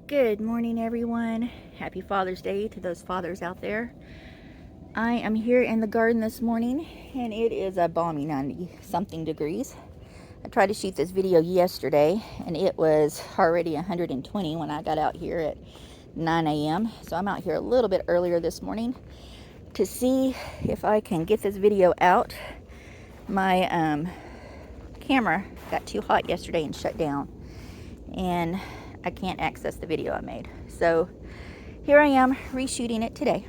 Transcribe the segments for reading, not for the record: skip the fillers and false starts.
Good morning, everyone. Happy Father's Day to those fathers out there. I am here in the garden this morning, and it is a balmy 90 something degrees. I tried to shoot this video yesterday, and it was already 120 when I got out here at 9 a.m. So I'm out here a little bit earlier this morning to see if I can get this video out. My camera got too hot yesterday and shut down, and I can't access the video I made. So here I am reshooting it today.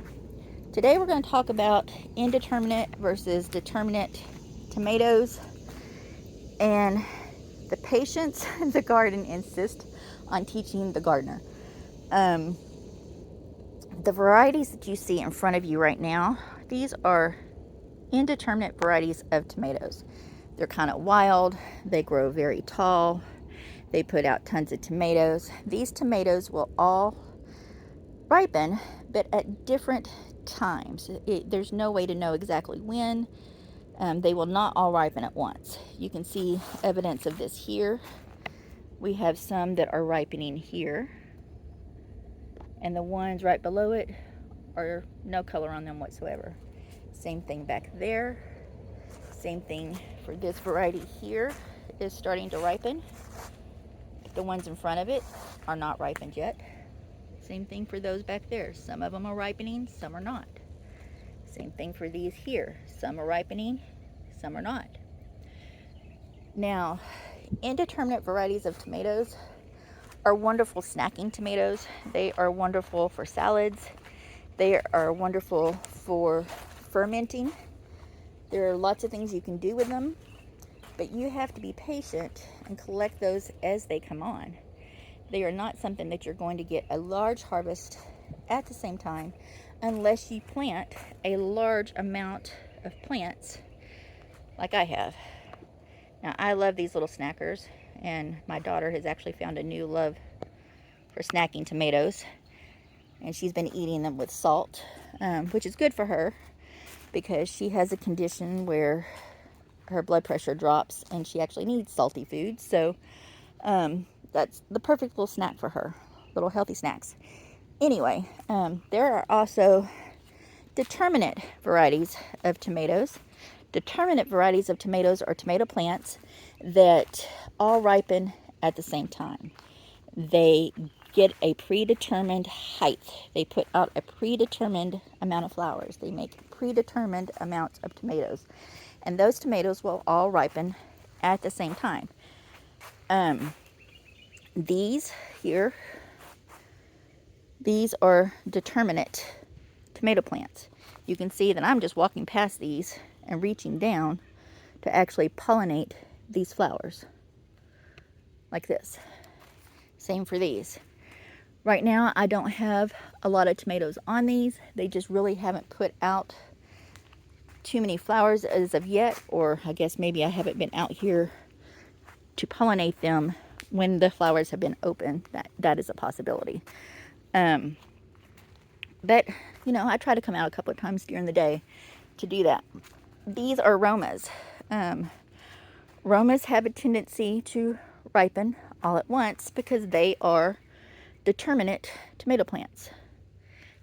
Today we're going to talk about indeterminate versus determinate tomatoes, and the patience the garden insists on teaching the gardener. The varieties that you see in front of you right now, these are indeterminate varieties of tomatoes. They're kind of wild, they grow very tall, they put out tons of tomatoes. These tomatoes will all ripen, but at different times. There's no way to know exactly when. They will not all ripen at once. You can see evidence of this here. We have some that are ripening here, and the ones right below it are no color on them whatsoever. Same thing back there. Same thing for this variety here is starting to ripen. The ones in front of it are not ripened yet. Same thing for those back there. Some of them are ripening, some are not. Same thing for these here. Some are ripening, some are not. Now, indeterminate varieties of tomatoes are wonderful snacking tomatoes. They are wonderful for salads. They are wonderful for fermenting. There are lots of things you can do with them, but you have to be patient and collect those as they come on. They are not something that you're going to get a large harvest at the same time unless you plant a large amount of plants like I have. Now, I love these little snackers, and my daughter has actually found a new love for snacking tomatoes, and she's been eating them with salt, which is good for her because she has a condition where her blood pressure drops and she actually needs salty foods. So that's the perfect little snack for her, little healthy snacks. Anyway, there are also determinate varieties of tomatoes. Determinate varieties of tomatoes are tomato plants that all ripen at the same time. They get a predetermined height. They put out a predetermined amount of flowers. They make predetermined amounts of tomatoes. And those tomatoes will all ripen at the same time. These here, these are determinate tomato plants. You can see that I'm just walking past these and reaching down to actually pollinate these flowers like this. Same for these. Right now I don't have a lot of tomatoes on these. They just really haven't put out too many flowers as of yet, or I guess maybe I haven't been out here to pollinate them when the flowers have been open. That is a possibility. But you know, I try to come out a couple of times during the day to do that. These are Romas. Romas have a tendency to ripen all at once because they are determinate tomato plants.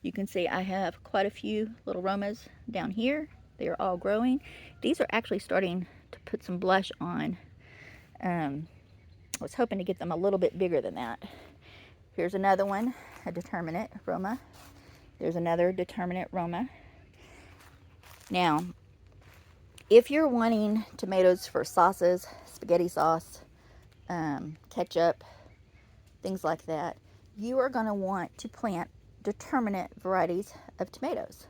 You can see I have quite a few little Romas down here. They are all growing. These are actually starting to put some blush on. I was hoping to get them a little bit bigger than that. Here's another one, a determinate Roma. There's another determinate Roma. Now, if you're wanting tomatoes for sauces, spaghetti sauce, ketchup, things like that, you are going to want to plant determinate varieties of tomatoes.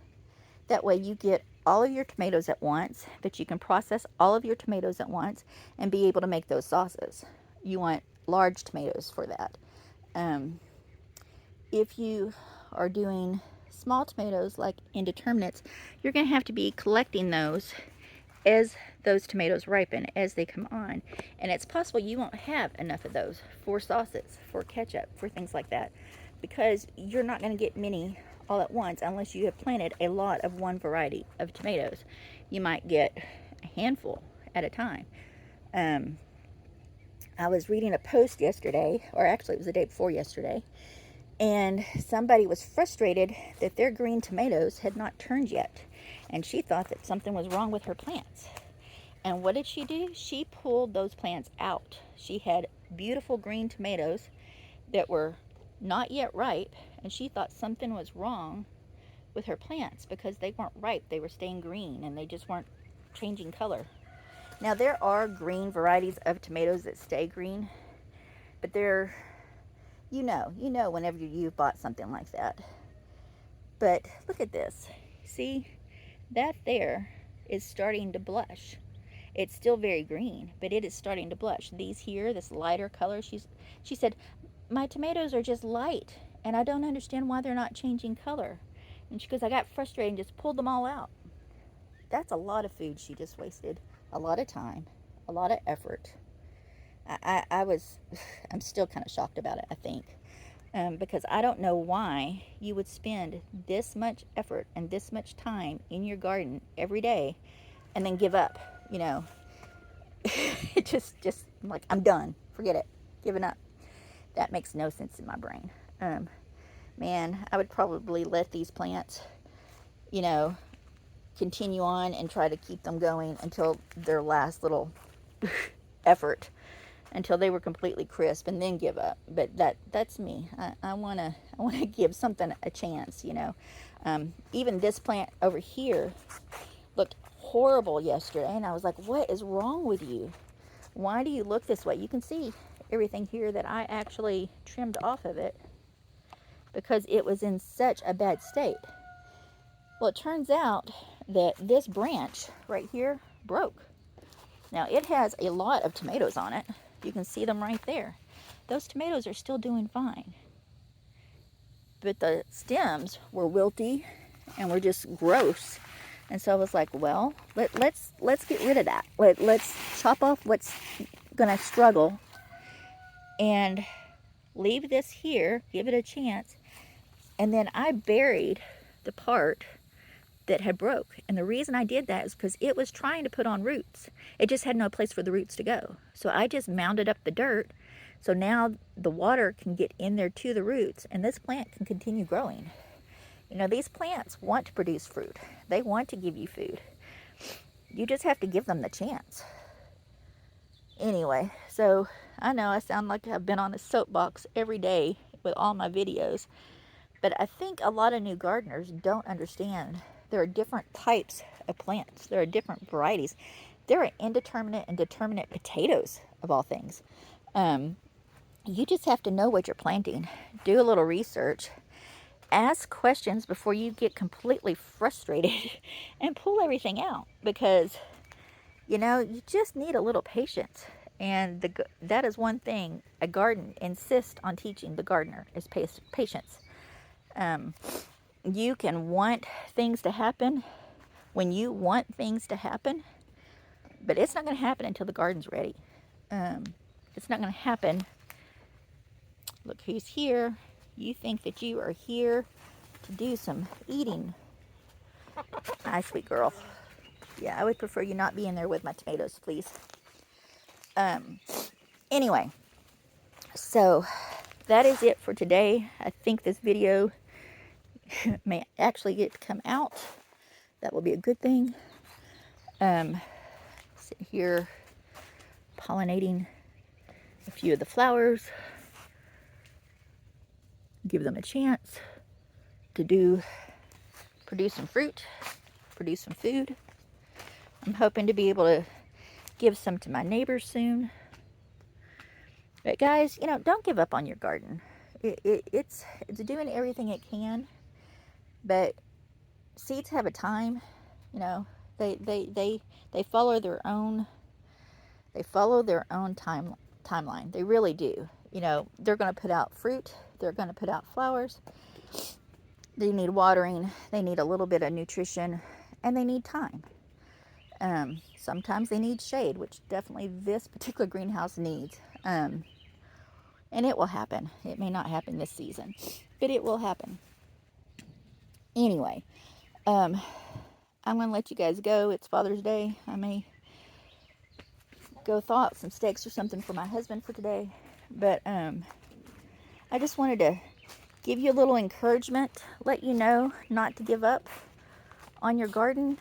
That way you get all of your tomatoes at once, but you can process all of your tomatoes at once and be able to make those sauces. You want large tomatoes for that. If you are doing small tomatoes like indeterminates, you're going to have to be collecting those as those tomatoes ripen, as they come on. And it's possible you won't have enough of those for sauces, for ketchup, for things like that, because you're not going to get many all at once unless you have planted a lot of one variety of tomatoes. You might get a handful at a time. I was reading a post yesterday, or actually it was the day before yesterday, And somebody was frustrated that their green tomatoes had not turned yet. And she thought that something was wrong with her plants. And what did she do? She pulled those plants out. She had beautiful green tomatoes that were not yet ripe, and she thought something was wrong with her plants because they weren't ripe. They were staying green and they just weren't changing color. Now, there are green varieties of tomatoes that stay green, but they're, you know whenever you've bought something like that. But look at this. See, that there is starting to blush. It's still very green, but it is starting to blush. These here, this lighter color, she said, my tomatoes are just light, and I don't understand why they're not changing color. And she goes, I got frustrated and just pulled them all out. That's a lot of food she just wasted, a lot of time, a lot of effort. I'm still kind of shocked about it, I think. Because I don't know why you would spend this much effort and this much time in your garden every day and then give up, It just I'm like, I'm done. Forget it. Giving up. That makes no sense in my brain. Man, I would probably let these plants, continue on and try to keep them going until their last little effort, until they were completely crisp, and then give up. But that's me. I wanna give something a chance. Even this plant over here looked horrible yesterday, and I was like, what is wrong with you? Why do you look this way? You can see everything here that I actually trimmed off of it because it was in such a bad state. Well, it turns out that this branch right here broke. Now, it has a lot of tomatoes on it. You can see them right there. Those tomatoes are still doing fine. But the stems were wilty and were just gross. And so I was like, well, let's get rid of that. Let's chop off what's going to struggle and leave this here, give it a chance. And then I buried the part that had broke. And the reason I did that is because it was trying to put on roots. It just had no place for the roots to go. So I just mounded up the dirt. So now the water can get in there to the roots and this plant can continue growing. These plants want to produce fruit. They want to give you food. You just have to give them the chance. Anyway, so I know I sound like I've been on a soapbox every day with all my videos, but I think a lot of new gardeners don't understand there are different types of plants. There are different varieties. There are indeterminate and determinate potatoes, of all things. You just have to know what you're planting. Do a little research. Ask questions before you get completely frustrated and pull everything out, because you just need a little patience. And that is one thing a garden insists on teaching the gardener is patience. You can want things to happen when you want things to happen, but it's not going to happen until the garden's ready. It's not going to happen. Look who's here. You think that you are here to do some eating. Hi, sweet girl. Yeah, I would prefer you not be in there with my tomatoes, please. Anyway, so that is it for today. I think this video may actually get to come out. That will be a good thing. Sit here pollinating a few of the flowers. Give them a chance to produce some fruit, produce some food. I'm hoping to be able to give some to my neighbors soon. But guys, don't give up on your garden. It's doing everything it can, but seeds have a time. They follow their own timeline. They really do. They're going to put out fruit. They're going to put out flowers. They need watering. They need a little bit of nutrition, and they need time. Sometimes they need shade, which definitely this particular greenhouse needs. And it will happen. It may not happen this season, but it will happen. Anyway, I'm going to let you guys go. It's Father's Day. I may go thaw out some steaks or something for my husband for today. But I just wanted to give you a little encouragement, let you know not to give up on your garden.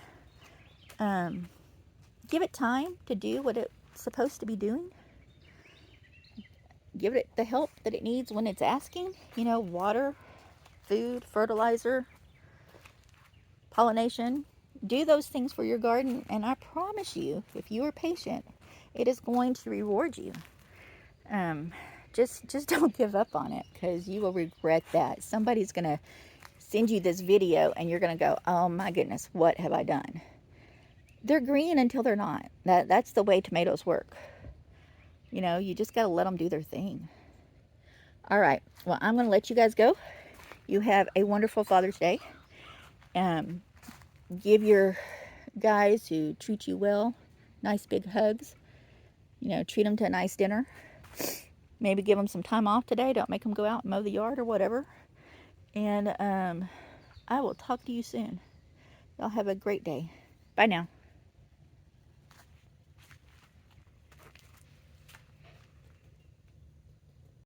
Give it time to do what it's supposed to be doing. Give it the help that it needs when it's asking. You know, water, food, fertilizer, pollination. Do those things for your garden, and I promise you, if you are patient, it is going to reward you. Just don't give up on it, because you will regret that. Somebody's going to send you this video and you're going to go, oh my goodness, what have I done? They're green until they're not. That's the way tomatoes work. You know, you just got to let them do their thing. All right, well, I'm going to let you guys go. You have a wonderful Father's Day. Give your guys who treat you well nice big hugs. You know, treat them to a nice dinner. Maybe give them some time off today. Don't make them go out and mow the yard or whatever. And I will talk to you soon. Y'all have a great day. Bye now.